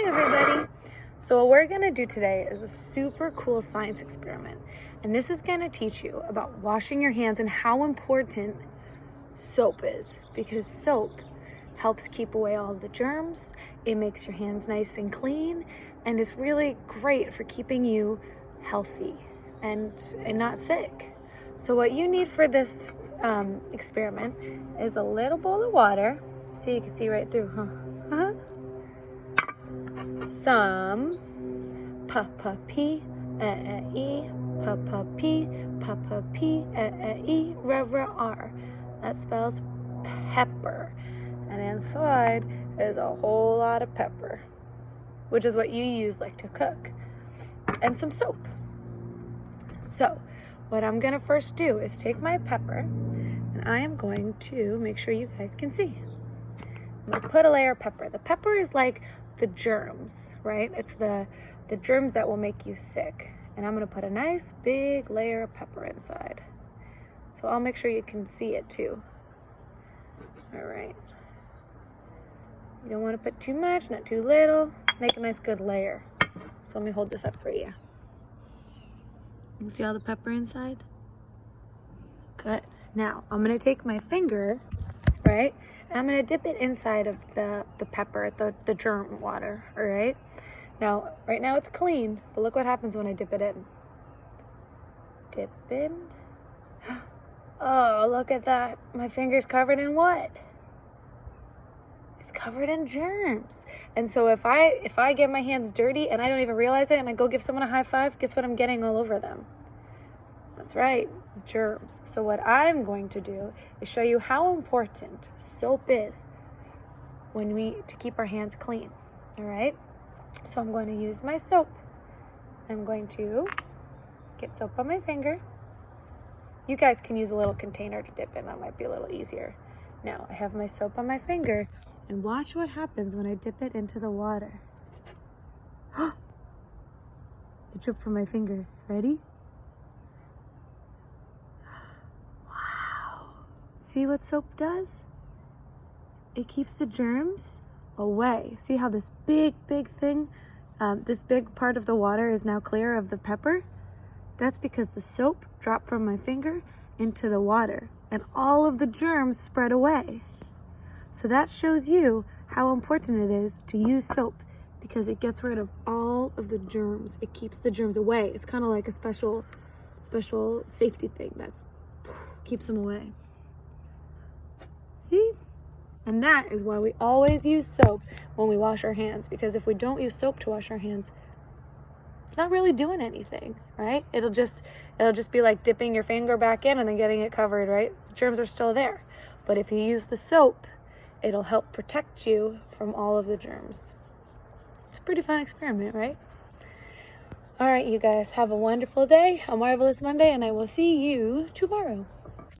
Hi everybody! So what we're going to do today is a super cool science experiment. And this is going to teach you about washing your hands and how important soap is. Because soap helps keep away all the germs, it makes your hands nice and clean, and it's really great for keeping you healthy and not sick. So what you need for this experiment is a little bowl of water. See, you can see right through, huh? Some pa-pa-pee, e, pa-pa-pee, pa-pa-pee, e, r. That spells pepper. And inside is a whole lot of pepper, which is what you use like to cook, and some soap. So what I'm gonna first do is take my pepper, and I am going to make sure you guys can see. I'm gonna put a layer of pepper. The pepper is like the germs, right? It's the germs that will make you sick. And I'm gonna put a nice big layer of pepper inside. So I'll make sure you can see it too. All right. You don't want to put too much, not too little. Make a nice good layer. So let me hold this up for you. You can see all the pepper inside? Good. Now, I'm gonna take my finger, right? And I'm gonna dip it inside of the pepper, the germ water, all right? Now, right now it's clean, but look what happens when I dip it in. Dip in. Oh, look at that. My finger's covered in what? It's covered in germs. And so if I get my hands dirty and I don't even realize it and I go give someone a high five, guess what I'm getting all over them? That's right, germs. So what I'm going to do is show you how important soap is to keep our hands clean, all right? So I'm going to use my soap. I'm going to get soap on my finger. You guys can use a little container to dip in. That might be a little easier. Now, I have my soap on my finger, and watch what happens when I dip it into the water. It dripped from my finger. Ready? Wow. See what soap does? It keeps the germs away. See how this big thing, this big part of the water is now clear of the pepper? That's because the soap dropped from my finger into the water and all of the germs spread away. So that shows you how important it is to use soap, because it gets rid of all of the germs. It keeps the germs away. It's kind of like a special safety thing that keeps them away. See? And that is why we always use soap when we wash our hands, because if we don't use soap to wash our hands, it's not really doing anything, right? It'll just be like dipping your finger back in and then getting it covered, right? The germs are still there. But if you use the soap, it'll help protect you from all of the germs. It's a pretty fun experiment, right? All right, you guys, have a wonderful day, a marvelous Monday, and I will see you tomorrow.